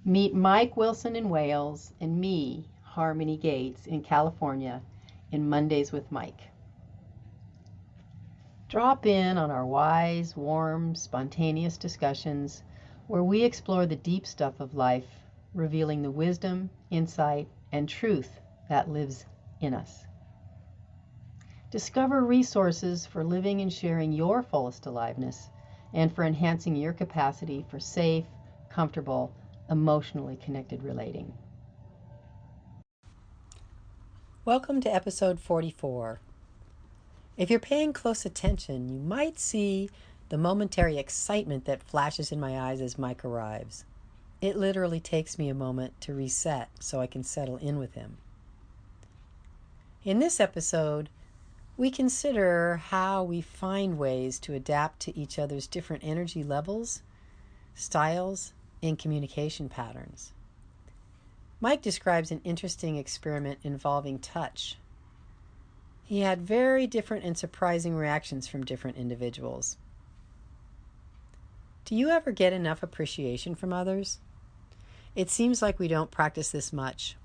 Meet Mike Wilson in Wales and me, Harmony Gates, in California in Mondays with Mike. Drop in on our wise, warm, spontaneous discussions where we explore the deep stuff of life, revealing the wisdom, insight, and truth that lives in us. Discover resources for living and sharing your fullest aliveness and for enhancing your capacity for safe, comfortable, emotionally connected relating. Welcome to episode 44. If you're paying close attention, you might see the momentary excitement that flashes in my eyes as Mike arrives. It literally takes me a moment to reset so I can settle in with him. In this episode, we consider how we find ways to adapt to each other's different energy levels, styles, and communication patterns. Mike describes an interesting experiment involving touch. He had very different and surprising reactions from different individuals. Do you ever get enough appreciation from others? It seems like we don't practice this much.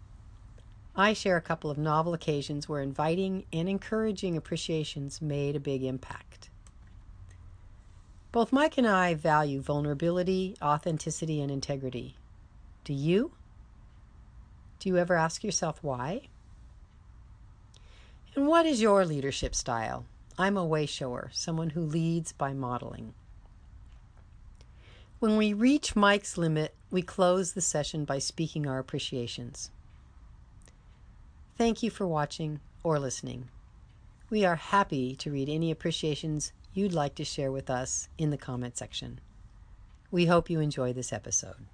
I share a couple of novel occasions where inviting and encouraging appreciations made a big impact. Both Mike and I value vulnerability, authenticity, and integrity. Do you? Do you ever ask yourself why? And what is your leadership style? I'm a way shower, someone who leads by modeling. When we reach Mike's limit, we close the session by speaking our appreciations. Thank you for watching or listening. We are happy to read any appreciations you'd like to share with us in the comment section. We hope you enjoy this episode.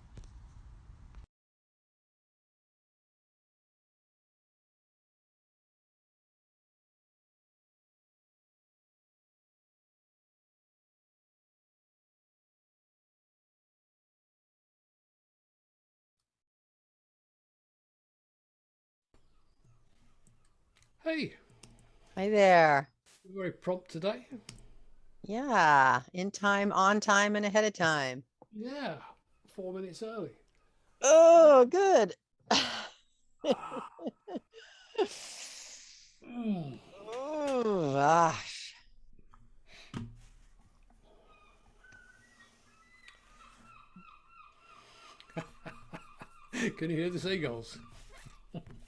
Hey, Hi there. very prompt today. Yeah, in time, on time, and ahead of time. Yeah, 4 minutes early. Oh, good. Mm. Oh, gosh. Can you hear the seagulls?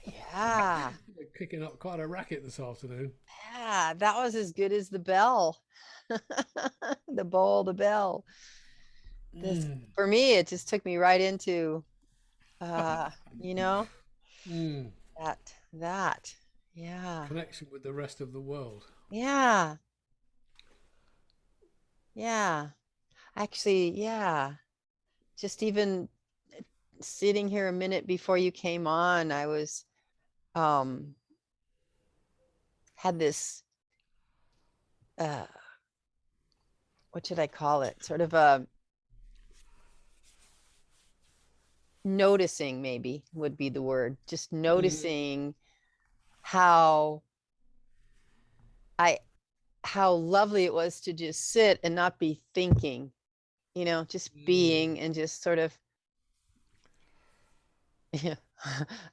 Yeah, They're kicking up quite a racket this afternoon. yeah, that was as good as the bell. The bowl, the bell. This, Mm. for me, it just took me right into, you know, Mm. that. Yeah, Connection with the rest of the world. yeah, yeah. Actually, yeah. Just even sitting here a minute before you came on, I was, um, had this, uh, what should I call it? Sort of a noticing, maybe would be the word. Just Mm. noticing how I, how lovely it was to just sit and not be thinking, just Mm. being and just sort of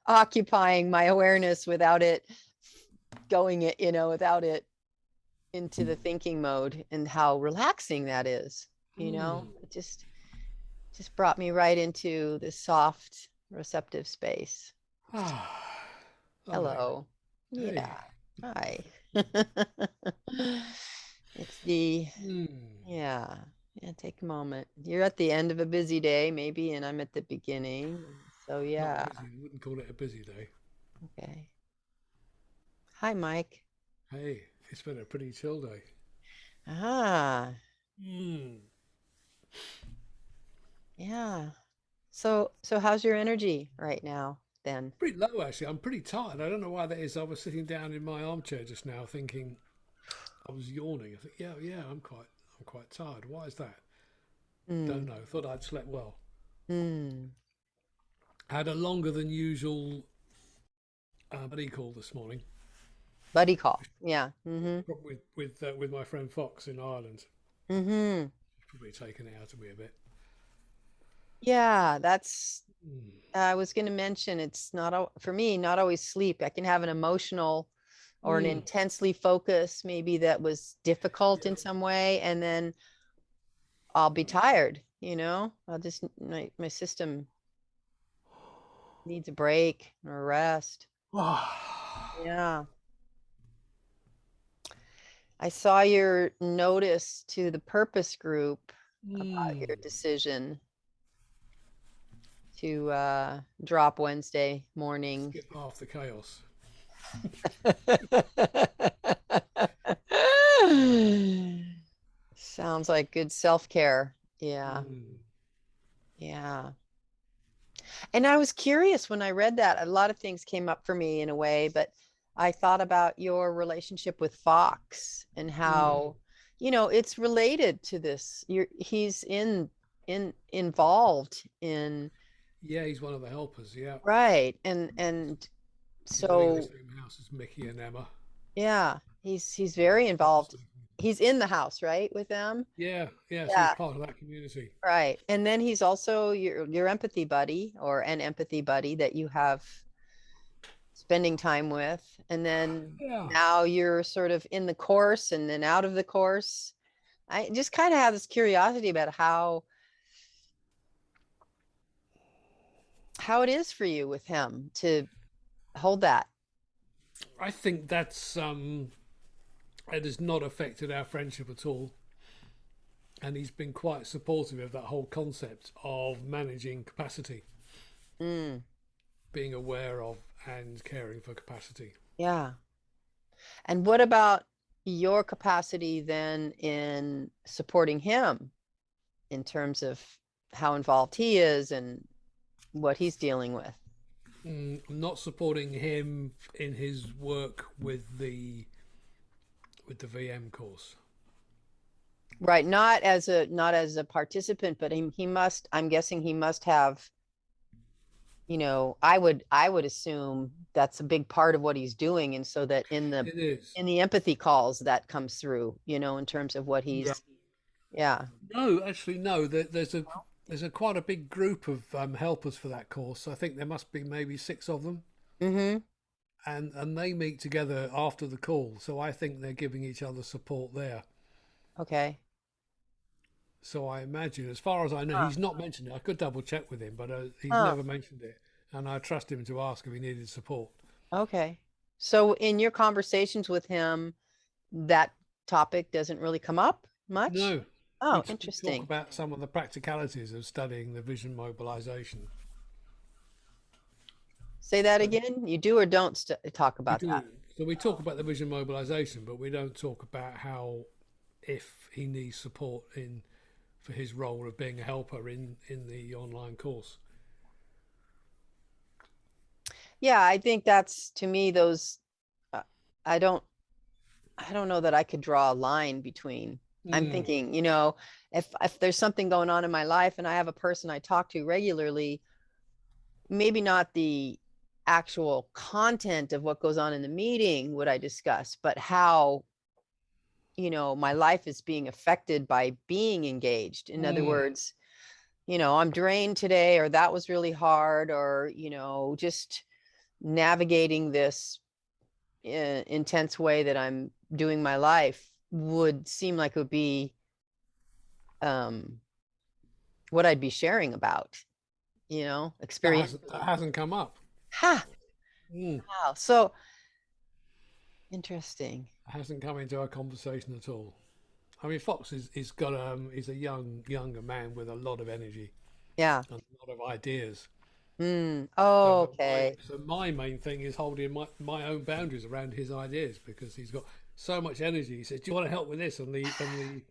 occupying my awareness without it going it, without it into the thinking mode, and how relaxing that is. Mm. It just brought me right into this soft, receptive space. Ah, lovely. Hello. Hey. Yeah. Hi. It's the, Mm. yeah. Yeah, take a moment. You're at the end of a busy day, maybe, and I'm at the beginning. So, Not yeah. busy. I wouldn't call it a busy day. Okay. Hi, Mike. Hey, it's been a pretty chill day. Ah, Mm. yeah. So how's your energy right now then? Pretty low actually. I'm pretty tired. I don't know why that is. I was sitting down in my armchair just now, thinking I was yawning. I think, yeah, I'm quite tired. Why is that? Don't Hmm. know. Thought I'd slept well. Hmm. Had a longer than usual buddy call this morning Buddy call. Yeah. Mm-hmm. with my friend Fox in Ireland. Mm-hmm. Probably taken it out of me a bit. Yeah, that's Mm. I was going to mention it's not for me, not always sleep. I can have an emotional or an Mm. intensely focused, maybe that was difficult Yeah. in some way, and then I'll be tired, I'll just my system needs a break or a rest. Yeah. I saw your notice to the purpose group about Mm. your decision to drop Wednesday morning. Skip half the chaos. Sounds like good self-care. Yeah. Mm. Yeah. And I was curious when I read that. A lot of things came up for me in a way, but I thought about your relationship with Fox and Mm. how, it's related to this. He's involved in, Yeah, he's one of the helpers. Yeah. right. And He's living in the so same house as Mickey and Emma. yeah, he's One of very the involved. housemaking. He's in the house, right, with them? Yeah, yeah. So he's Yeah, part of that community. right. And then he's also your empathy buddy or an empathy buddy that you have spending time with. And then Yeah. now you're sort of in the course and then out of the course. I just kind of have this curiosity about how it is for you with him to hold that. I think it has not affected our friendship at all. And he's been quite supportive of that whole concept of managing capacity, Mm, being aware of and caring for capacity. yeah. And what about your capacity then in supporting him in terms of how involved he is and what he's dealing with? I'm not supporting him in his work with the VM course. Right, not as a participant, but he must, I'm guessing he must have, I would assume that's a big part of what he's doing. And so that in the It is. in the empathy calls that comes through, in terms of what Yeah. he's, yeah. No, actually, no. There's a quite a big group of helpers for that course. I think there must be maybe 6 of them, Mm-hmm. and they meet together after the call. So I think they're giving each other support there. Okay. So I imagine, as far as I know, Huh. he's not mentioned it. I could double check with him, but he's Huh. never mentioned it, and I trust him to ask if he needed support. Okay. So in your conversations with him, that topic doesn't really come up much? No, Oh, we talk interesting. about some of the practicalities of studying the vision mobilization. Say that But again. You do or don't talk we about that? do. So we talk about the vision mobilization, but we don't talk about how if he needs support in for his role of being a helper in the online course. Yeah, I think that's to me those uh, I don't I don't know that I could draw a line between. I'm Mm, thinking, if there's something going on in my life and I have a person I talk to regularly, maybe not the actual content of what goes on in the meeting would I discuss, but how, my life is being affected by being engaged. In other mm. words, I'm drained today, or that was really hard, or, just navigating this intense way that I'm doing my life would seem like it would be um, what I'd be sharing about, experience. That hasn't come up. Ha! Mm. Wow. So interesting. Hasn't come into our conversation at all. I mean, Fox is got he's a younger man with a lot of energy Yeah. and a lot of ideas. So Oh, my okay. so my main thing is holding my own boundaries around his ideas because he's got so much energy. He says, "Do you want to help with this?" And the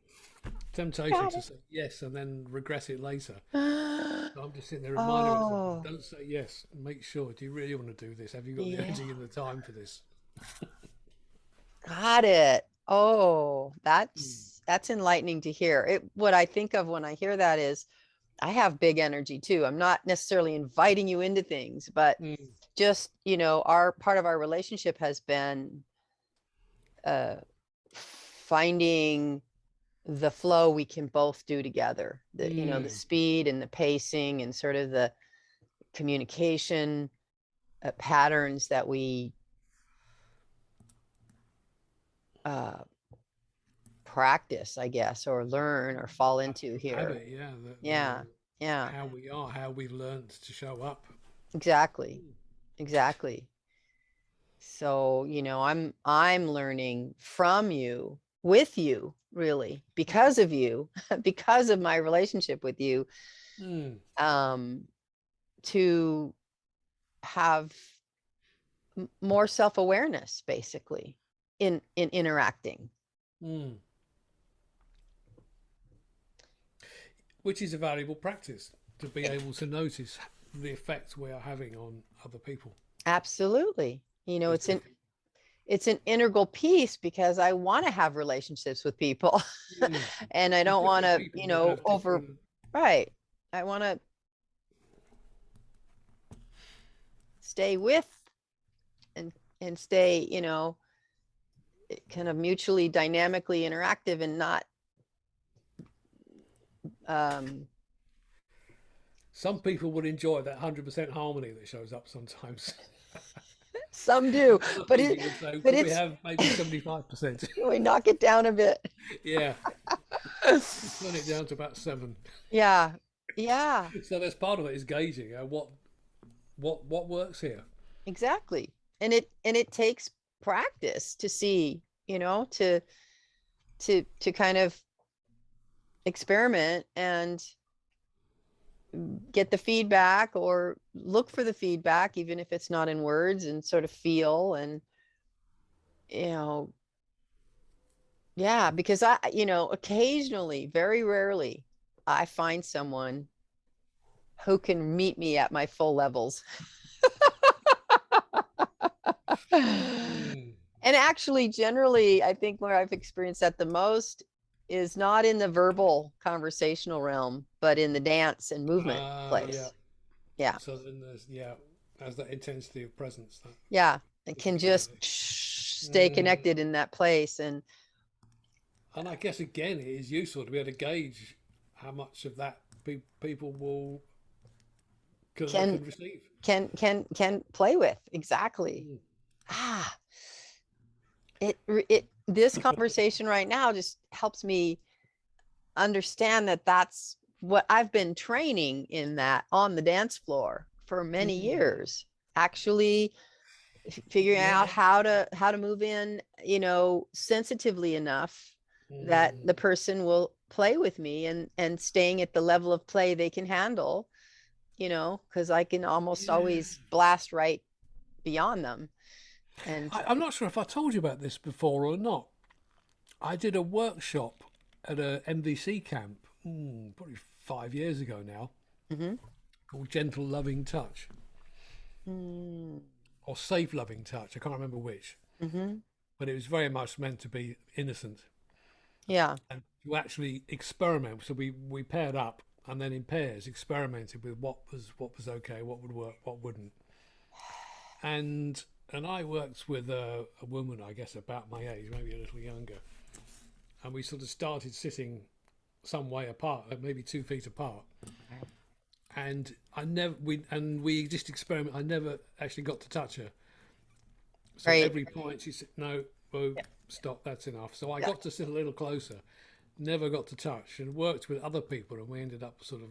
temptation Got to say yes and then regret it later. it. So I'm just sitting there reminding myself, Oh, don't say yes. Make sure. Do you really want to do this? Have you got the yeah. energy and the time for this? Got it. Oh, Mm. that's enlightening to hear. What I think of when I hear that is I have big energy too. I'm not necessarily inviting you into things, but Mm. just, our part of our relationship has been uh finding the flow we can both do together. The Mm. speed and the pacing and sort of the communication patterns that we uh, practice, I guess, or learn or fall into here. habit, yeah, Yeah, yeah, how we are, how we've learned to show up. exactly, exactly. So, I'm learning from you, with you, really, because of you, because of my relationship with you, Mm, um, to have more self-awareness, basically, in interacting. mm. Which is a valuable practice to be able to notice the effects we are having on other people. Absolutely. Because different, It's an integral piece because I want to have relationships with people. mm, And I 'cause don't want different to, people will have over, different. right. I want to stay with and stay, kind of mutually dynamically interactive and not um Some people would enjoy that 100% harmony that shows up sometimes. some do, Other but it people would say, but could we it's have maybe 75%? we knock it down a bit. Yeah, turn it down to about seven. Yeah. Yeah, So that's part of it is gauging what works here. exactly. And it takes practice to see, to kind of experiment and get the feedback or look for the feedback, even if it's not in words, and sort of feel and, you know, yeah, because occasionally, very rarely, I find someone who can meet me at my full levels. Mm. And actually, generally, I think where I've experienced that the most is not in the verbal conversational realm, but in the dance and movement Yeah. place. Yeah. So then there's, yeah, there's that intensity of presence that Yeah. And we can feel just there. stay Mm. connected in that place and And I guess again, it is useful to be able to gauge how much of that people will can can receive. play with. Exactly. Mm. Ah, this conversation right now just helps me understand that that's what I've been training in, that on the dance floor for many Mm. years, actually figuring out Yeah. how to move in, sensitively enough that Mm. the person will play with me, and staying at the level of play they can handle, because I can almost Yeah. always blast right beyond them. And I'm not sure if I told you about this before or not. I did a workshop at a MVC camp, probably 5 years ago now, mhm. called Gentle Loving Touch Mm, or Safe Loving Touch. I can't remember which, mhm. but it was very much meant to be innocent Yeah. and to actually experiment. So we paired up and then in pairs experimented with what was okay, what would work, what wouldn't. And I worked with a woman, I guess about my age, maybe a little younger, and we sort of started sitting some way apart, like maybe 2 feet apart. And we just experiment. I never actually got to touch her. So Right. every point she said, "No, whoa, Yeah. stop, that's enough." So I Yeah. got to sit a little closer. Never got to touch, and worked with other people, and we ended up sort of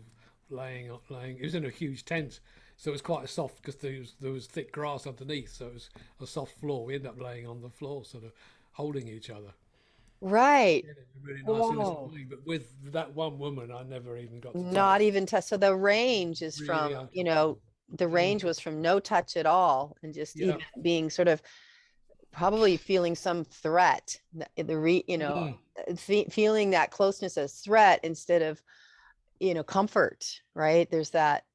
laying. It was in a huge tent, so it was quite a soft because there was thick grass underneath, so it was a soft floor. We ended up laying on the floor, sort of holding each other. Right. Yeah, it was a really nice innocent Whoa. feeling. But with that one woman, I never even got to Not touch. even touch. So the range is Really from, uncomfortable. the Mm. range was from no touch at all, and just Yeah. even being sort of probably feeling some threat, Mm. feeling that closeness as threat instead of, comfort, right? There's that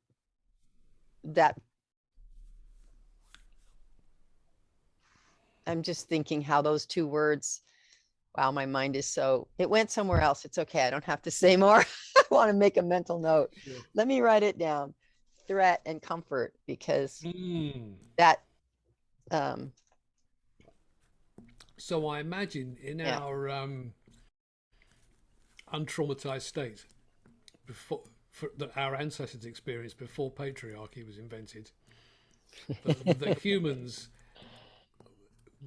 I'm just thinking how those two words, wow, my mind is so, it went somewhere else. It's okay. I don't have to say more. I want to make a mental note. Sure. Let me write it down. Threat and comfort, because Mm. that, um, So I imagine in yeah. our untraumatized state, before that our ancestors experienced before patriarchy was invented. That humans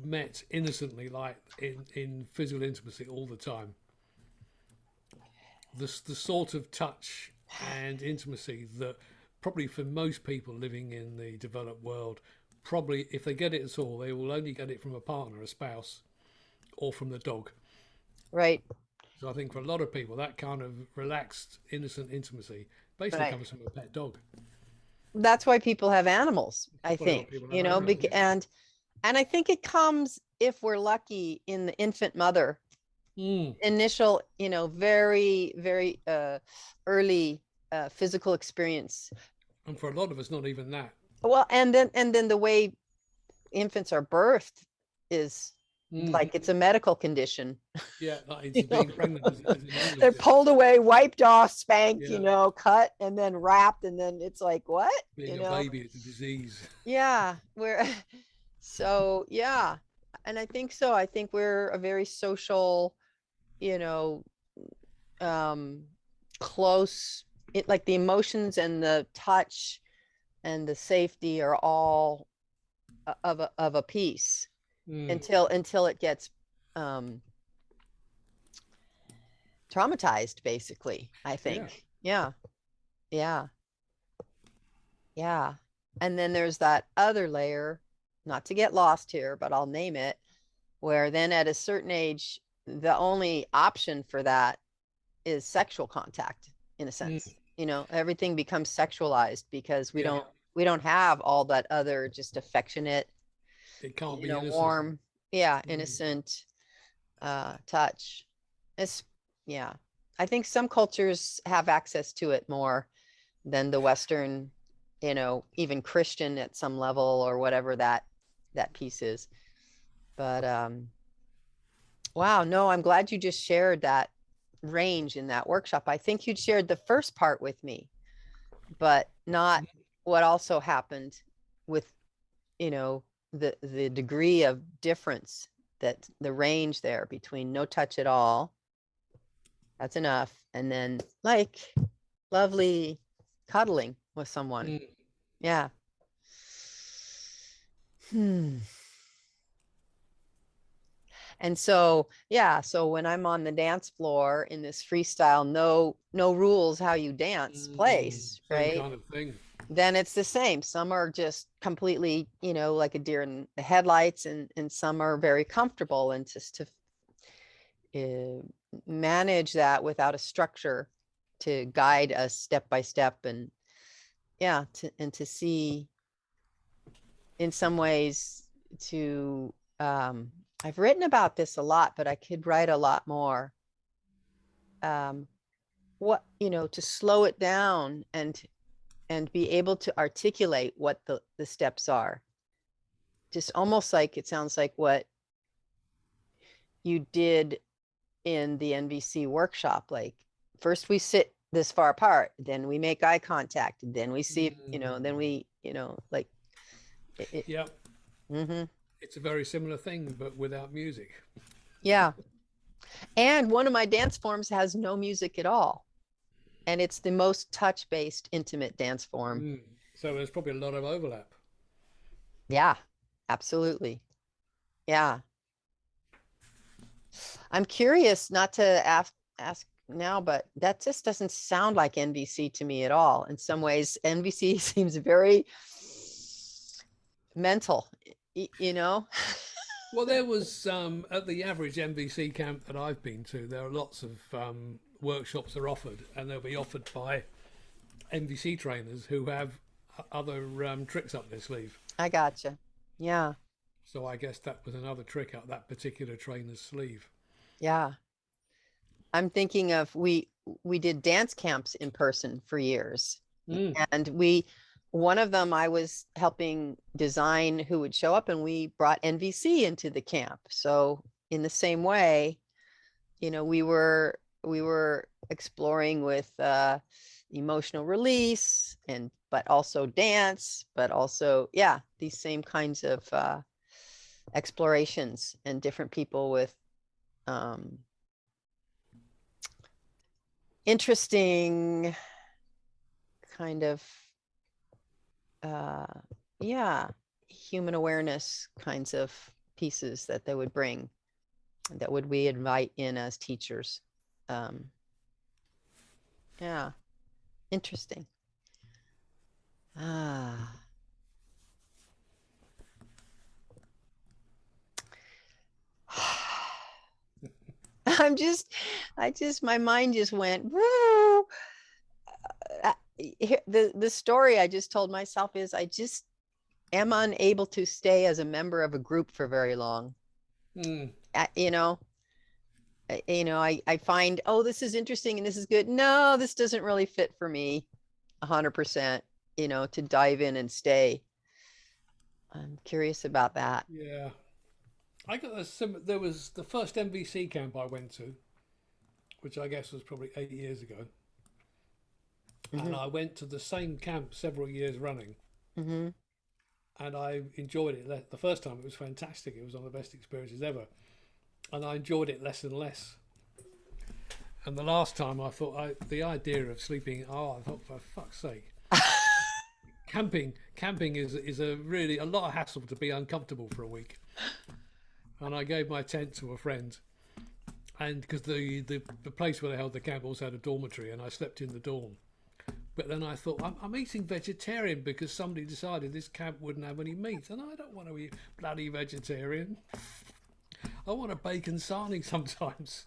met innocently, like in physical intimacy all the time. The sort of touch and intimacy that probably for most people living in the developed world, probably if they get it at all, they will only get it from a partner, a spouse, or from the dog. Right. So I think for a lot of people, that kind of relaxed, innocent intimacy basically Right. comes from a pet dog. That's why people have animals, I That's why a lot of think, people you have know, animals. Yeah. and I think it comes, if we're lucky, in the infant mother Mm. initial, you know, very, very early physical experience. And for a lot of us, not even that. Well, and then the way infants are birthed is Mm. like it's a medical condition. Yeah, like it's You know, being pregnant is an illness. they're pulled away, wiped off, spanked, you Yeah, know, cut, and then wrapped, and then it's like what, you being a know? baby is a disease. Yeah, we're so yeah, and I think so. I think we're a very social, you know, um, close. It like the emotions and the touch and the safety are all of a piece Mm. until it gets um traumatized, basically, I Yeah. think. Yeah, yeah, yeah. And then there's that other layer, not to get lost here, but I'll name it, where then at a certain age, the only option for that is sexual contact, in a Mm. sense. You know, everything becomes sexualized because we Yeah. don't have all that other just affectionate, It can't you be know, innocent. warm, yeah, Mm. innocent touch. It's yeah. I think some cultures have access to it more than the Western, you know, even Christian at some level or whatever that piece is. But wow, no, I'm glad you just shared that range in that workshop. I think you'd shared the first part with me, but not what also happened with, you know, the degree of difference, that the range there between no touch at all, that's enough, and then like lovely cuddling with someone. Mm. Yeah. Hmm. And so, yeah, so when I'm on the dance floor in this freestyle, no rules how you dance Mm. place, Same right? kind of thing. Then it's the same. Some are just completely, you know, like a deer in the headlights, and some are very comfortable, and just to manage that without a structure to guide us step by step, and yeah, to see in some ways to I've written about this a lot, but I could write a lot more. um what, you know, to slow it down and be able to articulate what the steps are, just almost like it sounds like what you did in the NVC workshop. Like first we sit this far apart, then we make eye contact, then we see, you know, Mm. then we, you know, like it. Yeah. Mm-hmm. It's a very similar thing, but without music. Yeah. And one of my dance forms has no music at all, and it's the most touch based intimate dance form. Mm. So there's probably a lot of overlap. Yeah, absolutely. Yeah. I'm curious, not to ask now, but that just doesn't sound like NVC to me at all. In some ways, NVC seems very mental, you know? Well, there was at the average MVC camp that I've been to, there are lots of workshops are offered, and they'll be offered by MVC trainers who have other tricks up their sleeve. I gotcha. Yeah. So I guess that was another trick up that particular trainer's sleeve. Yeah. I'm thinking of we did dance camps in person for years. Mm. And we one of them I was helping design who would show up, and we brought NVC into the camp. So in the same way, you know, we were exploring with emotional release, and but also dance, but also yeah, these same kinds of explorations, and different people with um interesting kind of, uh, yeah, human awareness kinds of pieces that they would bring, that would we invite in as teachers. Um, yeah, interesting. Ah. I'm just, my mind just went, woo. The story I just told myself is I just am unable to stay as a member of a group for very long. Mm. You know, I find, oh, this is interesting and this is good. No, this doesn't really fit for me 100%, to dive in and stay. I'm curious about that. Yeah. I got there was the first MVC camp I went to, which I guess was probably 8 years ago. And Mm-hmm. I went to the same camp several years running, Mm-hmm. and I enjoyed it. The first time it was fantastic. It was one of the best experiences ever, and I enjoyed it less and less. And the last time I thought the idea of sleeping, oh, I thought for fuck's sake, camping is a really a lot of hassle to be uncomfortable for a week. And I gave my tent to a friend, and because the place where they held the camp also had a dormitory, and I slept in the dorm. But then I thought, I'm eating vegetarian because somebody decided this camp wouldn't have any meat, and I don't want to eat bloody vegetarian. I want a bacon sarnie sometimes.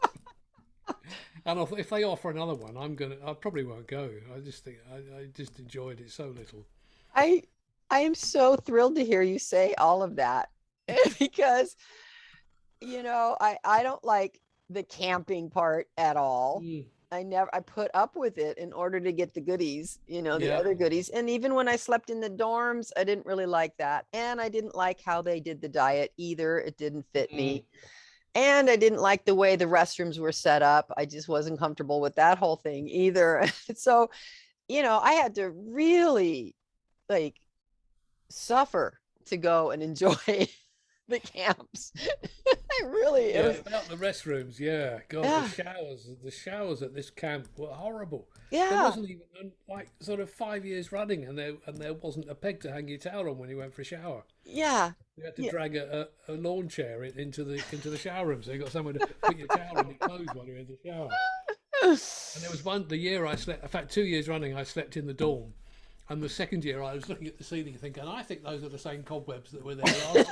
And I thought, if they offer another one, I probably won't go. I just think I just enjoyed it so little. I I am so thrilled to hear you say all of that because I don't like the camping part at all. Mm, I put up with it in order to get the goodies, the yeah. other goodies. And even when I slept in the dorms, I didn't really like that. And I didn't like how they did the diet either. It didn't fit Mm, me. And I didn't like the way the restrooms were set up. I just wasn't comfortable with that whole thing either. So, I had to really like suffer to go and enjoy the camps. It yeah, was, about the restrooms. Yeah, God, yeah, the showers at this camp were horrible. There yeah, wasn't even like sort of 5 years running, and there wasn't a peg to hang your towel on when you went for a shower. yeah, You had to yeah. drag a lawn chair into the shower room, so you got somewhere to put your towel and your clothes while you're in the shower. And there was the year I slept. In fact, 2 years running, I slept in the dorm. And the second year, I was looking at the ceiling thinking, I think those are the same cobwebs that were there last year.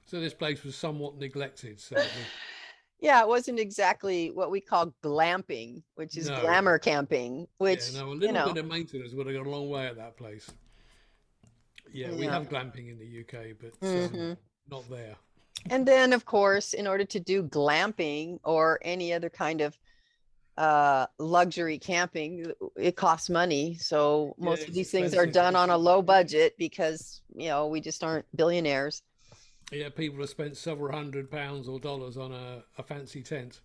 So this place was somewhat neglected, certainly. Yeah, it wasn't exactly what we call glamping, which is No. glamour camping, Yeah, which, no, a little bit of maintenance would have gone a long way at that place. Yeah, we yeah. have glamping in the UK, but Hmm. not there. And then, of course, in order to do glamping or any other kind of luxury camping, it costs money. So Yeah, most of it's these things are expensive. done on a low budget because, we just aren't billionaires. Yeah, people have spent several £100 or dollars on a fancy tent,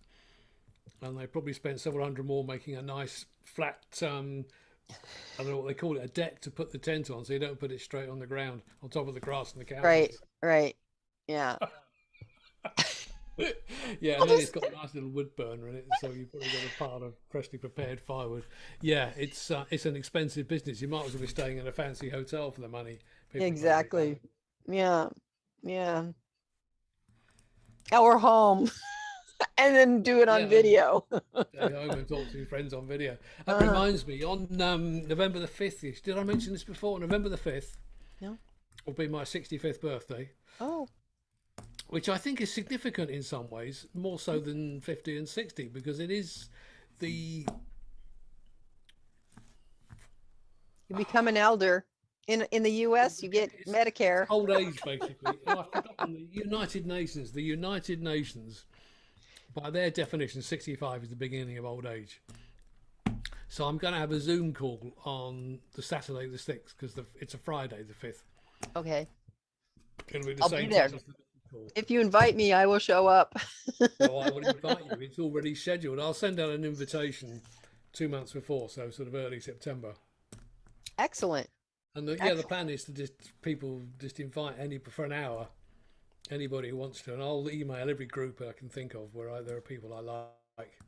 and they probably spent several hundred more making a nice flat. I don't know what they call it, a deck to put the tent on, so you don't put it straight on the ground on top of the grass and the Right, couches. right. Yeah. Yeah, I'll and then it's just, got a nice little wood burner in it, so you've probably got a pile of freshly prepared firewood. Yeah, it's an expensive business. You might as well be staying in a fancy hotel for the money people are making. exactly. Yeah. Yeah. Or home and then do it on Yeah, video. stay home and talk to your friends on video. That Uh, reminds me, on November the 5th, did I mention this before? November the 5th no. will be my 65th birthday, Oh, which I think is significant in some ways, more so than 50 and 60, because it is the you become an elder. In the US, you get it's Medicare. old age basically. And I've forgotten the United Nations, by their definition, 65 is the beginning of old age. So I'm going to have a Zoom call on the Saturday the 6th because it's a Friday the 5th. Okay. It'll be the I'll be same there. time as the call. If you invite me, I will show up. So I will invite you. It's already scheduled. I'll send out an invitation 2 months before, so sort of early September. Excellent. And yeah, the Excellent. plan is to just invite any for an hour, anybody who wants to, and I'll email every group I can think of where there are people I like,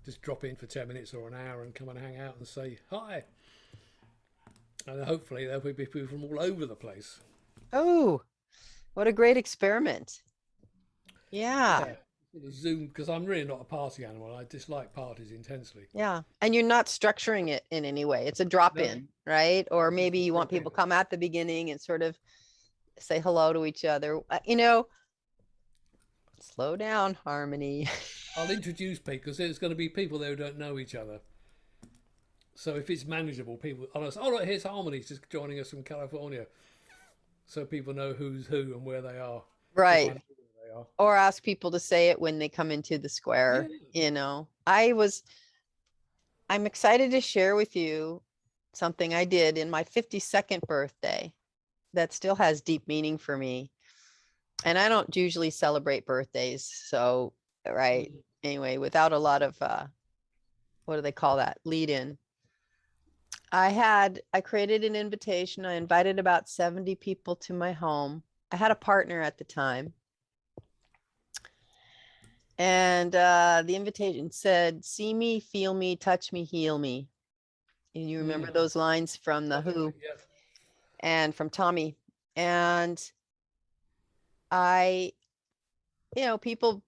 just drop in for 10 minutes or an hour and come and hang out and say hi. And hopefully there'll be people from all over the place. Oh, what a great experiment. Yeah. Yeah. Zoom, because I'm really not a party animal. I dislike parties intensely. Yeah. And you're not structuring it in any way. It's a drop No, in, right? Or just maybe to you want drop people in. to come at the beginning and sort of say hello to each other. Slow down, Harmony. I'll introduce people because there's going to be people there who don't know each other. So if it's manageable, people, oh, look, here's Harmony just joining us from California. So people know who's who and where they are. If I Right. know where they are. Or ask people to say it when they come into the Yeah. square. I'm excited to share with you something I did in my 52nd birthday that still has deep meaning for me. And I don't usually celebrate birthdays. So, right. Mm. Anyway, without a lot of, what do they call that? Lead in. I created an invitation. I invited about 70 people to my home. I had a partner at the time. And the invitation said, see me, feel me, touch me, heal me. And you remember Mm. those lines from The Who Definitely. Yeah. and from Tommy. And I, people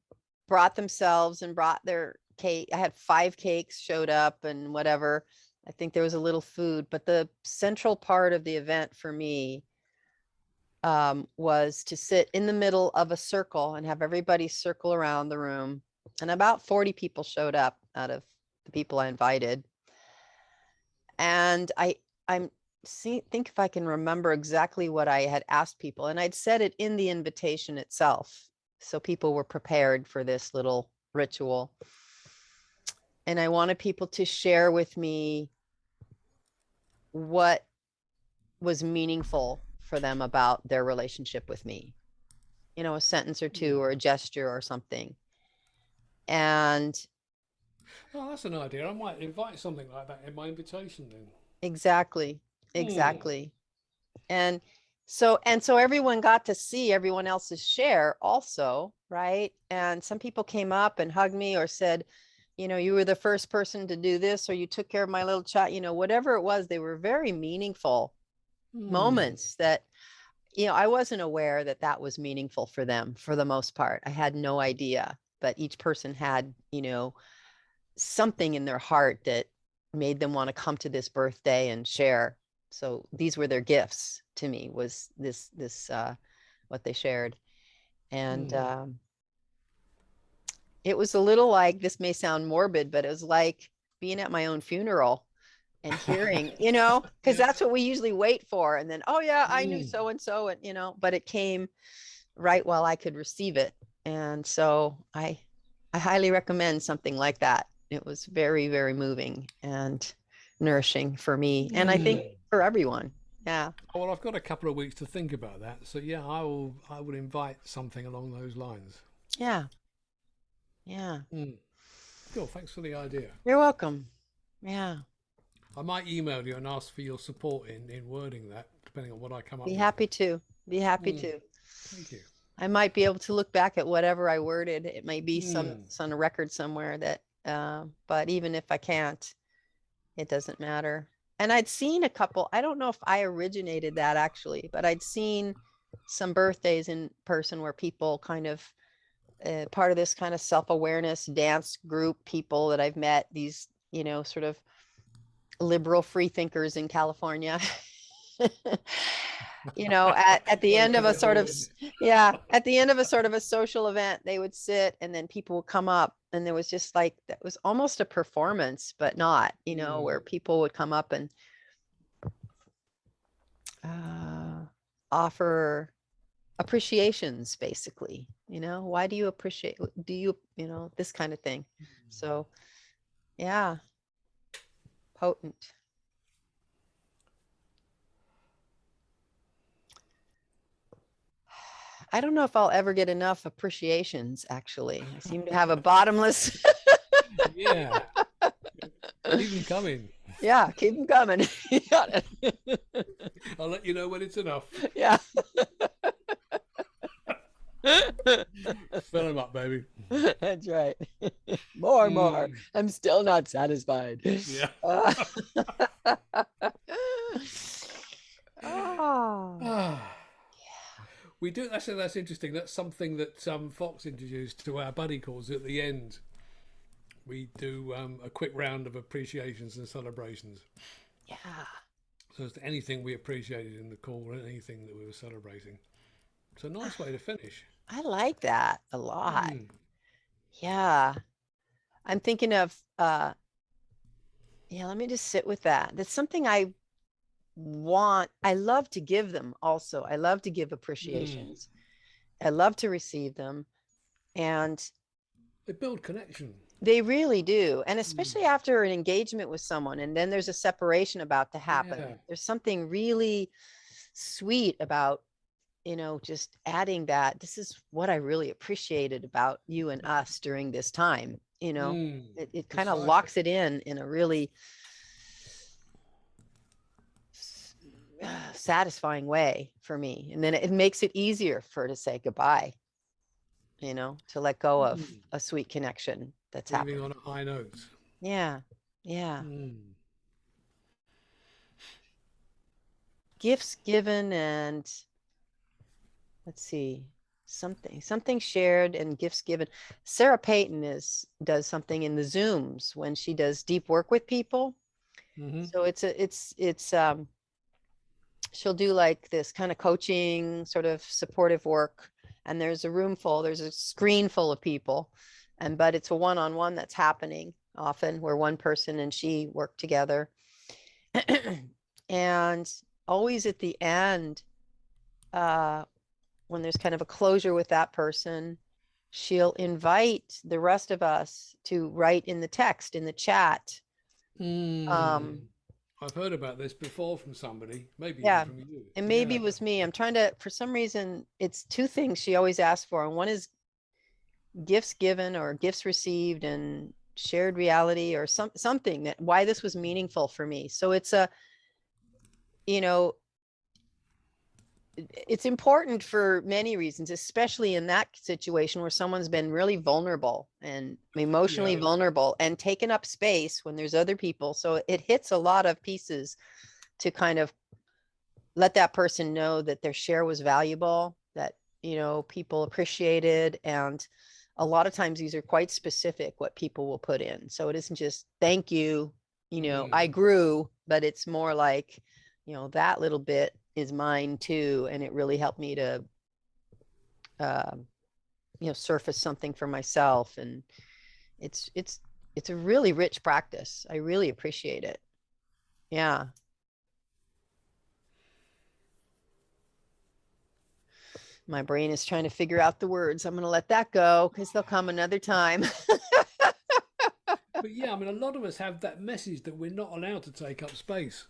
brought themselves and brought their cake. I had 5 cakes showed up and whatever. I think there was a little food, but the central part of the event for me was to sit in the middle of a circle and have everybody circle around the room. And about 40 people showed up out of the people I invited. And I'm think if I can remember exactly what I had asked people, and I'd said it in the invitation itself. So people were prepared for this little ritual. And I wanted people to share with me what was meaningful for them about their relationship with me. A sentence or two Mm. or a gesture or something. And Oh, that's an idea. I might invite something like that in my invitation then. exactly, Mm. exactly. And so everyone got to see everyone else's share also, right? And some people came up and hugged me or said, you were the first person to do this, or you took care of my little child, whatever it was. They were very meaningful Mm. moments that, I wasn't aware that that was meaningful for them for the most part. I had no idea, but each person had, something in their heart that made them want to come to this birthday and share. So these were their gifts to me, was this what they shared. And Mm. it was a little like, this may sound morbid, but it was like being at my own funeral and hearing, because Yeah. that's what we usually wait for. And then, oh yeah, I knew Mm. so and so, and but it came right while I could receive it. And so I highly recommend something like that. It was very, very moving and nourishing for me, and I think Mm. for everyone. Yeah. Oh, well, I've got a couple of weeks to think about that. So yeah, I will invite something along those lines. Yeah. Yeah. Mm. Cool. Thanks for the idea. You're welcome. Yeah. I might email you and ask for your support in wording that, depending on what I come up Be with. happy to. Be happy Mm. to. Thank you. I might be able to look back at whatever I worded. It may be Mm. some record somewhere that, but even if I can't, it doesn't matter. And I'd seen a couple, I don't know if I originated that actually, but I'd seen some birthdays in person where people kind of, part of this kind of self-awareness dance group people that I've met, these, sort of liberal free thinkers in California. At the Sorry, end of a sort of, Californians. yeah, at the end of a sort of a social event, they would sit and then people would come up, and there was just like, that was almost a performance, but not, Mm. where people would come up and uh, offer appreciations, basically. Why do you appreciate, do you, this kind of thing. So yeah, potent. I don't know if I'll ever get enough appreciations, actually. I seem to have a bottomless. Yeah. Keep them coming. Yeah, keep them coming. You got it. I'll let you know when it's enough. Yeah. Fill them up, baby. That's right. More, more. Mm. I'm still not satisfied. Yeah. Uh, oh, Ah. We do. That's interesting. That's something that Fox introduced to our buddy calls at the end. We do a quick round of appreciations and celebrations. yeah. So it's anything we appreciated in the call, or anything that we were celebrating. It's a nice way to finish. I like that a lot. Mm. Yeah. I'm thinking of yeah, let me just sit with that. That's something I want. I love to give them also. I love to give Mm. appreciations. I love to receive them. And They build connection. they really do. And Mm. especially after an engagement with someone, and then there's a separation about to Yeah. happen. There's something really sweet about, just adding that. This is what I really appreciated about you and us during this time. Mm. It kind of Precisely. locks it in a really satisfying way for me. And then it makes it easier for her to say goodbye, to let go of Mm. a sweet connection that's Leaving happened. on a high note. Yeah. Yeah. Mm. Gifts given and let's see, something shared and gifts given. Sarah Payton does something in the Zooms when she does deep work with people. Mm-hmm. So it's she'll do like this kind of coaching, sort of supportive work. And there's a screen full of people. But it's a one-on-one that's happening often where one person and she work together. And always at the end, uh, when there's kind of a closure with that person, she'll invite the rest of us to write in the text, in the chat. Mm. Um, I've heard about this before from somebody, maybe even yeah, from you. and maybe Yeah. it was me. I'm trying to, for some reason, it's two things she always asks for. And one is gifts given or gifts received and shared reality or something that why this was meaningful for me. So you know, it's important for many reasons, especially in that situation where someone's been really vulnerable and emotionally Yeah. vulnerable and taken up space when there's other people. So it hits a lot of pieces to kind of let that person know that their share was valuable, that, people appreciated. And a lot of times these are quite specific what people will put in. So it isn't just thank you, I Mm. grew, but it's more like, that little bit is mine too. And it really helped me to, uh, surface something for myself. And it's, it's, it's a really rich practice. I really appreciate it. Yeah. My brain is trying to figure out the words. I'm going to let that go because they'll come another time. But yeah, I mean, a lot of us have that message that we're not allowed to take up space.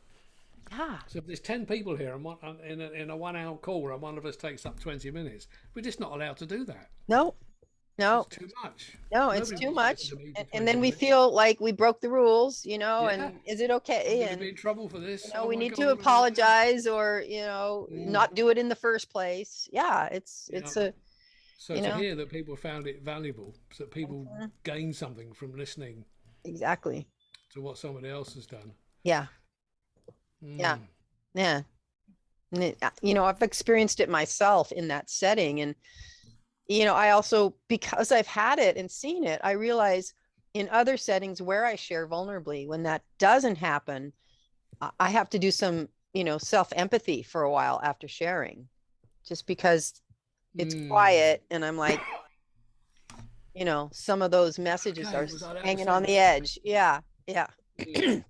Yeah. So if there's 10 people here and in a 1 hour call and one of us takes up 20 minutes, we're just not allowed to do that. No, It's no, too much. no, it's Nobody too wants to listen much. to me for And 20 then we minutes. feel like we broke the rules, Yeah, and is it I'm okay? going to be And, in trouble for this. Oh we my need God, to what am I going to do? apologize or, Mm. not do it in the first place. Yeah. It's, Yeah. So you to know, hear that people found it valuable, that people mhm, gain something from listening exactly. to what somebody else has done. Yeah. Yeah. Mm. Yeah. I've experienced it myself in that setting. And, I also, because I've had it and seen it, I realize in other settings where I share vulnerably, when that doesn't happen, I have to do some, self empathy for a while after sharing, just because it's Mm. quiet. And I'm like, some of those messages are Okay, was I allowed to hanging say on the that? edge. Yeah. Yeah. Mm.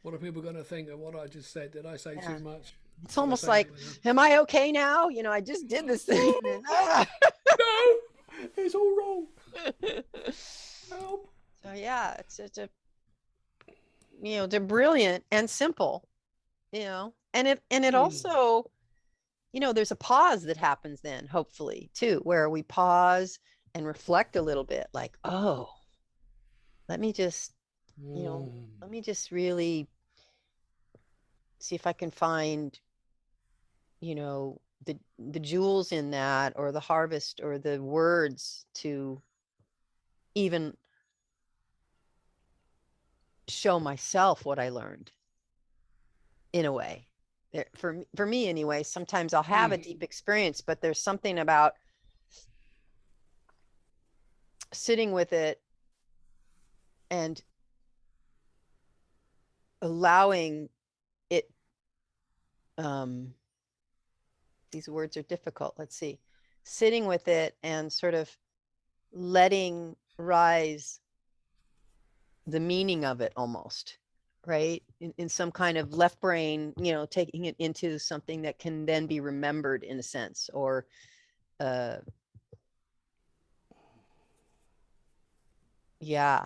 What are people going to think of what I just said? Did I say Yeah. too much? It's Did I almost say like, anything else? am I okay now? I just did this thing. And, No, it's all wrong. Help. so yeah, they're brilliant and simple, and it Mm. also, there's a pause that happens then, hopefully, too, where we pause and reflect a little bit like, oh, let me just, Mm. really see if I can find, the jewels in that, or the harvest, or the words to even show myself what I learned in a way. For me anyway, sometimes I'll have a Mm. deep experience, but there's something about sitting with it and allowing it. These words are difficult. Let's see. Sitting with it and sort of letting rise the meaning of it almost, right? In some kind of left brain, taking it into something that can then be remembered in a sense, or uh yeah.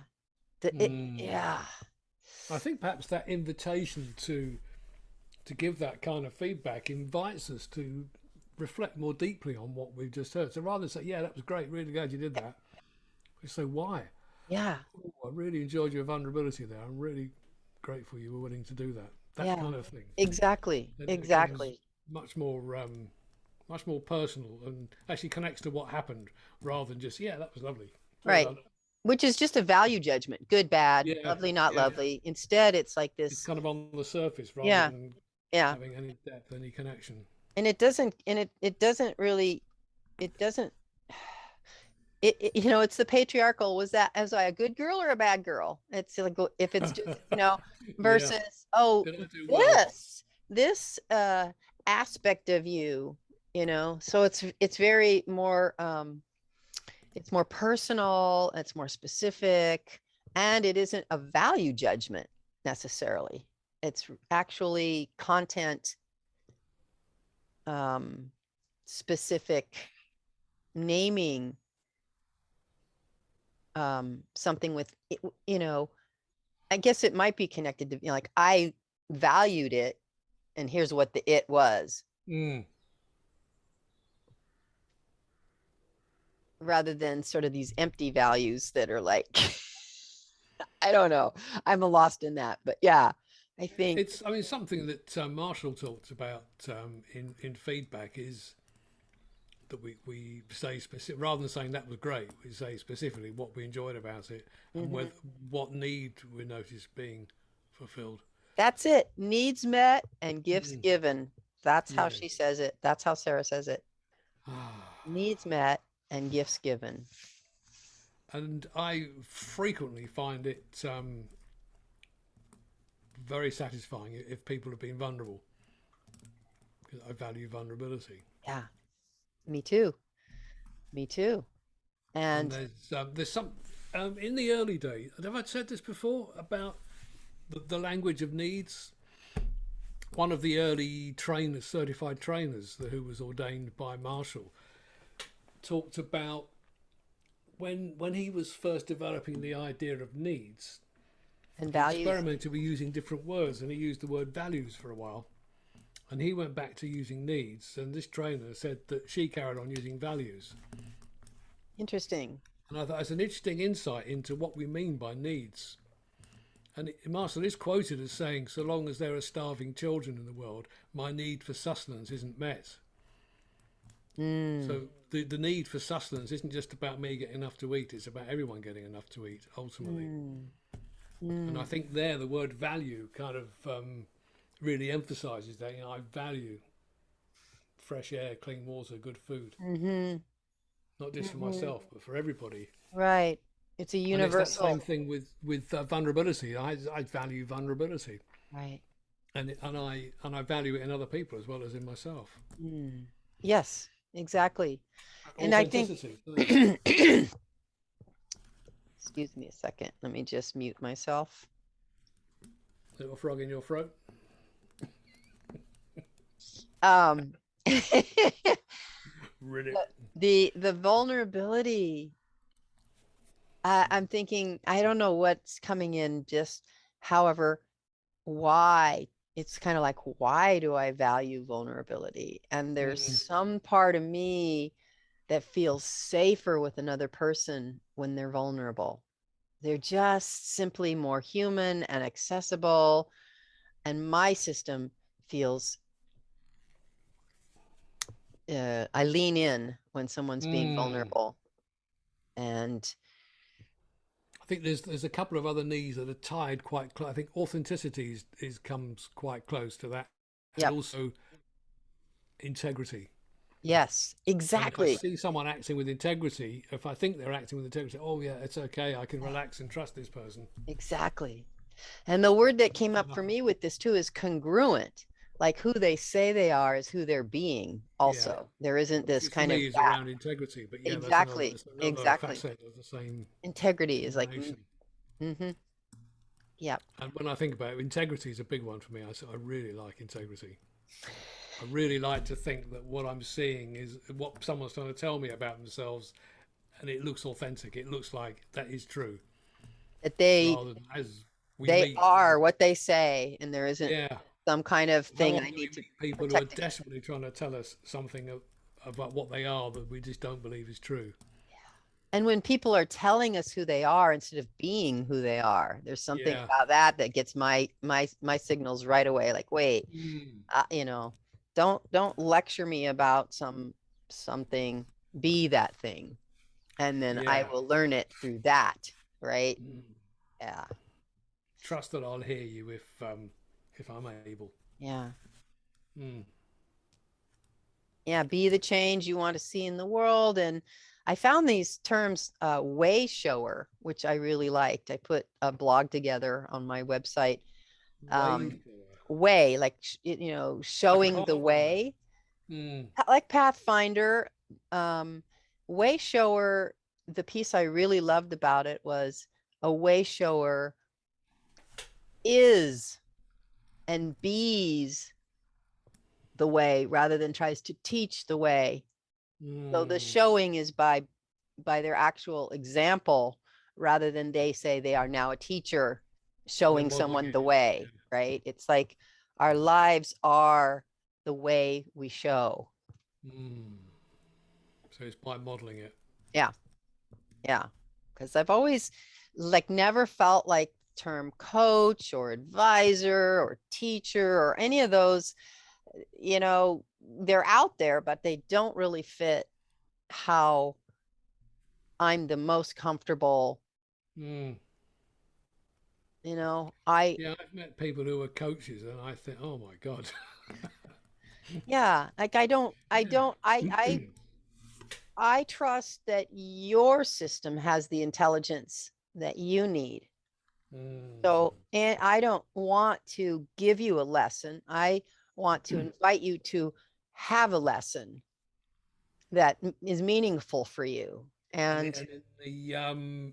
Mm. Yeah. I think perhaps that invitation to give that kind of feedback invites us to reflect more deeply on what we've just heard. So rather than say, "Yeah, that was great, really glad you did that," we say, "Why? Yeah. Oh, I really enjoyed your vulnerability there. I'm really grateful you were willing to do that." That Yeah. kind of thing. Exactly. Then it becomes Exactly. much more personal and actually connects to what happened rather than just, "Yeah, that was lovely. Well Right. done." Which is just a value judgment, good, bad, Yeah, lovely, not yeah. lovely. Instead, it's like It's this. kind of on the surface rather Yeah. than Yeah. having any depth, any connection. And it doesn't really, it doesn't, it's the patriarchal. Was I a good girl or a bad girl? It's like, if it's just, Yeah. versus, oh, Did I do well? this aspect of you, so it's very more, it's more personal, it's more specific, and it isn't a value judgment necessarily. It's actually content, um, specific, naming, something with, you know, I guess it might be connected to, like, I valued it, and here's what the it was, Mm. rather than sort of these empty values that are like, I don't know. I'm lost in that, but yeah, I think. I mean, something that Marshall talked about in feedback is that we say specific rather than saying that was great, we say specifically what we enjoyed about it and Mhm. what need we noticed being fulfilled. That's it. Needs met and gifts Mm. given. That's how Yeah. she says it. That's how Sarah says it. Needs met and gifts given. And I frequently find it very satisfying if people have been vulnerable because I value vulnerability. Yeah, me too. Me too. And And there's some in the early days. Have I said this before about the language of needs? One of the early trainers, certified trainers, who was ordained by Marshall, talked about when he was first developing the idea of needs. He values. experimented with using different words, and he used the word values for a while. And he went back to using needs, and this trainer said that she carried on using values. Interesting. And I thought it's an interesting insight into what we mean by needs. And Marshall is quoted as saying, "So long as there are starving children in the world, my need for sustenance isn't met." Mm, So the need for sustenance isn't just about me getting enough to eat, it's about everyone getting enough to eat, ultimately. mm, And I mm, think there the word value kind of really emphasizes that. I value fresh air, clean water, good food, mm-hmm, not just for mm-hmm. myself, but for everybody. Right. It's a And it's that same universal. thing with vulnerability. I value vulnerability, Right. and I value it in other people as well as in myself. Mm. Yes, exactly. And I think, Authenticity. excuse me a second. Let me just mute myself. Little frog in your throat. Um, Ribbit. the vulnerability, I'm thinking, I don't know what's coming in, just however, why it's kind of like, why do I value vulnerability? And there's Mm. some part of me that feels safer with another person when they're vulnerable. They're just simply more human and accessible. And my system feels I lean in when someone's being Mm. vulnerable. And I think there's a couple of other knees that are tied quite close. I think authenticity is comes quite close to that, and yep, also integrity. yes, And if I exactly. see someone acting with integrity, if I think they're acting with integrity, oh yeah, it's okay. I can relax and trust this person. Exactly. And the word that came That's up for enough. me with this too is congruent. Like who they say they are is who they're being, Yeah, also. There isn't this which for kind of me is gap. around integrity. But yeah, Exactly. that's another Exactly. facet of the same Integrity is like, combination. mm-hmm. Yep. And when I think about it, integrity is a big one for me. I really like integrity. I really like to think that what I'm seeing is what someone's trying to tell me about themselves, and it looks authentic. It looks like that is true, That they rather than as we they meet. are what they say, and there isn't Yeah. some kind of How thing I often do we need to meet people who are protect against. desperately trying to tell us something about what they are that we just don't believe is true? And when people are telling us who they are instead of being who they are, there's something Yeah. about that that gets my signals right away. Like, wait, Mm. you know, don't lecture me about something. Be that thing, and then I Yeah. will learn it through that. Right? Mm. Yeah. Trust that I'll hear you if I'm able. Yeah. Mm. Yeah, be the change you want to see in the world. And I found these terms, way shower, which I really liked. I put a blog together on my website. Way um Way, like, like a showing the pathfinder. way, Mm. like Pathfinder. um Way shower, the piece I really loved about it was a way shower is and bees the way rather than tries to teach the way. So the Mm. showing is by their actual example, rather than they say they are now a teacher They're showing modeling someone it. the way, right? It's like our lives are the way we show. Mm. So it's by modeling it. Yeah, yeah. Because I've always like never felt like the term coach or advisor or teacher or any of those, they're out there, but they don't really fit how I'm the most comfortable. Mm. I Yeah, I've met people who are coaches, and I think, oh my god. Yeah, like I trust that your system has the intelligence that you need. Mm. So, and I don't want to give you a lesson. I want to invite you to have a lesson that is meaningful for you. And And in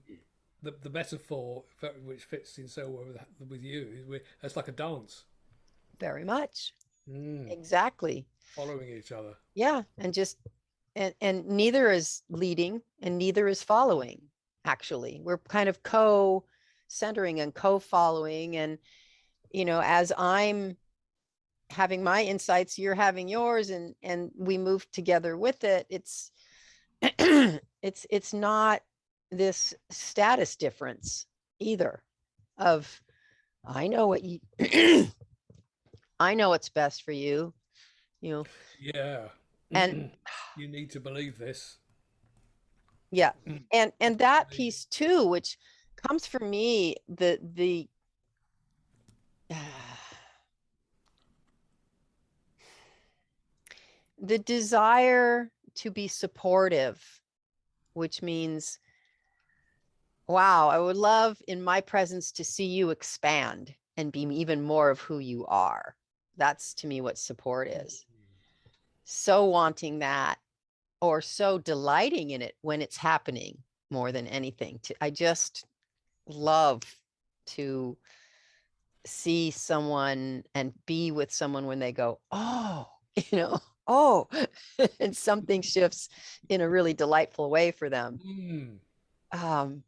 the metaphor which fits in so well with you is it's like a dance. very much. Mm. Exactly. Following each other. Yeah, and just and neither is leading and neither is following. Actually, we're kind of co-centering and co-following. And as I'm having my insights, you're having yours, and we move together with it. It's it's not this status difference either of I know what you I know what's best for you, you know Yeah. and You need to believe this. yeah. Mm. And that piece too, which comes from me, the desire to be supportive, which means, wow, I would love in my presence to see you expand and be even more of who you are. That's to me what support is. So wanting that, or so delighting in it when it's happening more than anything. I just love to see someone and be with someone when they go, oh, oh, and something shifts in a really delightful way for them. Mm. Um,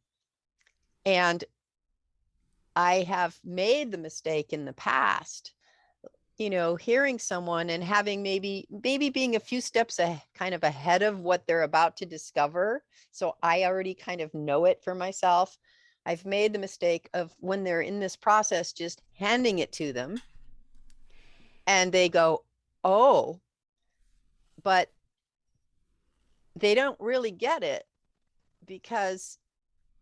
and I have made the mistake in the past, hearing someone and having maybe being a few steps kind of ahead of what they're about to discover. So I already kind of know it for myself. I've made the mistake of when they're in this process, just handing it to them and they go, oh, but they don't really get it because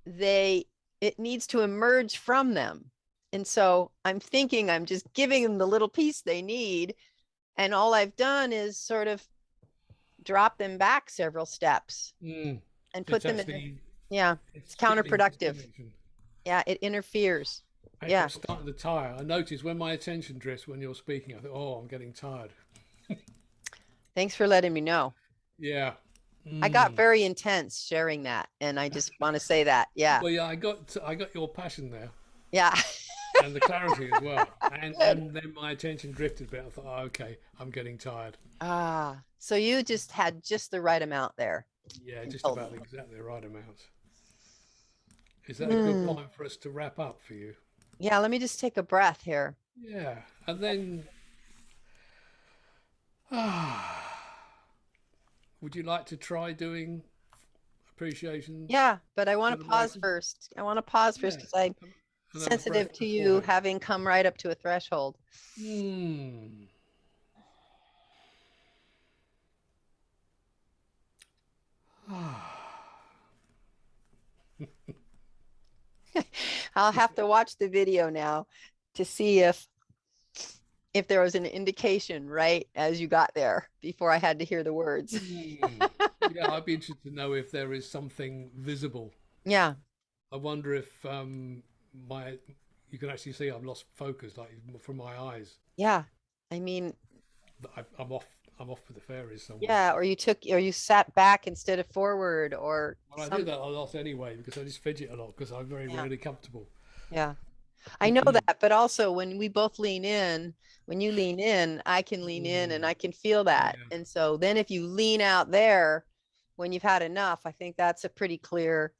they it needs to emerge from them. And so I'm thinking I'm just giving them the little piece they need. And all I've done is sort of drop them back several steps Mm. and put It's them in. actually Yeah, it's it's shifting this counterproductive. direction. Yeah, it interferes. Actually, Yeah. I'm starting to tire. I notice when my attention drifts when you're speaking, I think, oh, I'm getting tired. Thanks for letting me know. Yeah. I got Mm. very intense sharing that. And I just want to say that. Yeah. Well, yeah, I got your passion there Yeah. and the clarity as well. And Good. and then my attention drifted a bit. I thought, oh, okay, I'm getting tired. So you just had just the right amount there Yeah, and just told about me. exactly the right amount. Is that a good Hmm. point for us to wrap up for you? Yeah, let me just take a breath here. Yeah. And then, would you like to try doing appreciation Yeah, but I want to pause celebration? first. I want to pause first Yeah. because I'm And have a sensitive breath to you beforehand. having come right up to a threshold. Hmm. I'll have to watch the video now to see if there was an indication right as you got there before I had to hear the words. Hmm. Yeah, I'd be interested to know if there is something visible. Yeah, I wonder if my you can actually see I've lost focus, like from my eyes. yeah. I mean, I'm off. I'm off with the fairies somewhere. yeah, or you sat back instead of forward or Well, I do some. that a lot anyway because I just fidget a lot because I'm very Yeah, rarely comfortable. yeah. I know that, but also when we both lean in, when you lean in, I can lean in and Mm, I can feel that. yeah, And so then if you lean out there when you've had enough, I think that's a pretty clear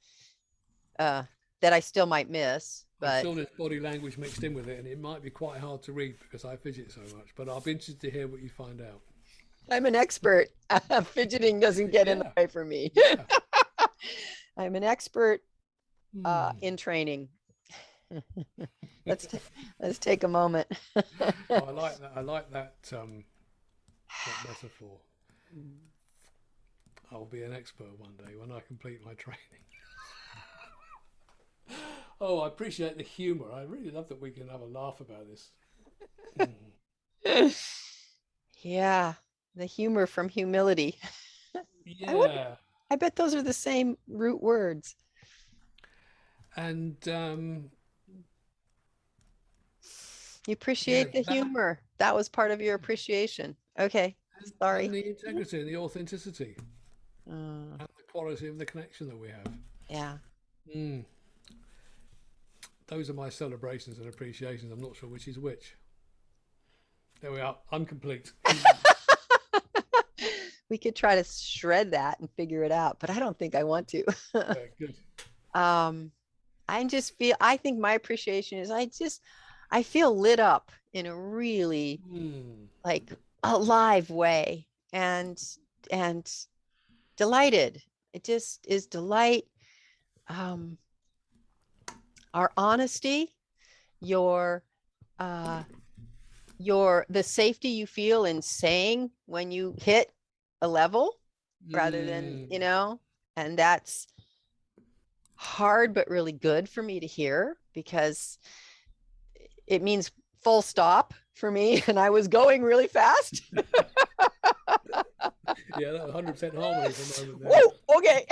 uh that I still might miss, I but feel this body language mixed in with it, and it might be quite hard to read because I fidget so much. But I'll be interested to hear what you find out. I'm an expert. Fidgeting doesn't get in the Yeah, way for me. yeah. I'm an expert Hmm. in training. let's t- let's take a moment. Oh, I like that. I like that metaphor. I'll be an expert one day when I complete my training. Oh, I appreciate the humour. I really love that we can have a laugh about this. Mm. Yeah, the humor from humility. I would Yeah, I bet those are the same root words. and You yeah, appreciate the that humor. That was part of your appreciation. Okay, and sorry. the integrity and the authenticity Uh, and the quality of the connection that we have. yeah. Mm. Those are my celebrations and appreciations. I'm not sure which is which. There we are. I'm complete. We could try to shred that and figure it out, but I don't think I want to. Yeah, good. um, I think my appreciation is I feel lit up in a really Mm. like alive way and delighted. It just is delight. Um, our honesty, your uh the safety you feel in saying when you hit a level rather than, Mm. and that's hard but really good for me to hear because it means full stop for me and I was going really fast. Yeah, that was 100% harmony for a moment there. Whoa, okay.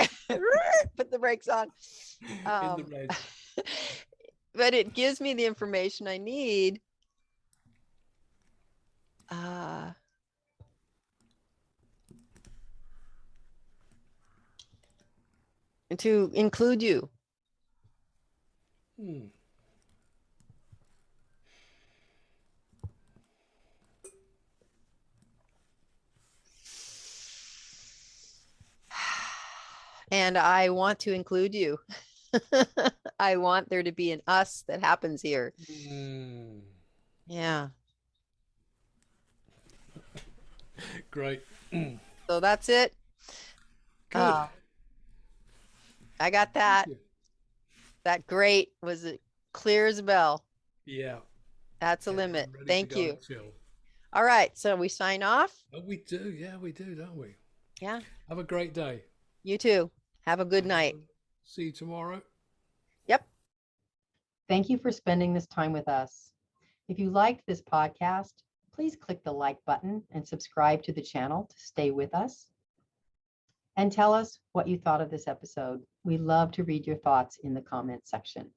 Put the brakes on. In the Um, red. but it gives me the information I need uh, to include you. Mm. And I want to include you. I want there to be an us that happens here. Mm. Yeah. Great. So that's it. Good. Uh, I got Thank that. you. That great was it clear as a bell. Yeah. That's a Yeah, limit. I'm ready to Thank go you. and chill. All right. So we sign off. Oh, we do. Yeah, we do, don't we? Yeah. Have a great day. You too. Have a good night. And see you tomorrow. Yep. Thank you for spending this time with us. If you liked this podcast, please click the like button and subscribe to the channel to stay with us. And tell us what you thought of this episode. We love to read your thoughts in the comments section.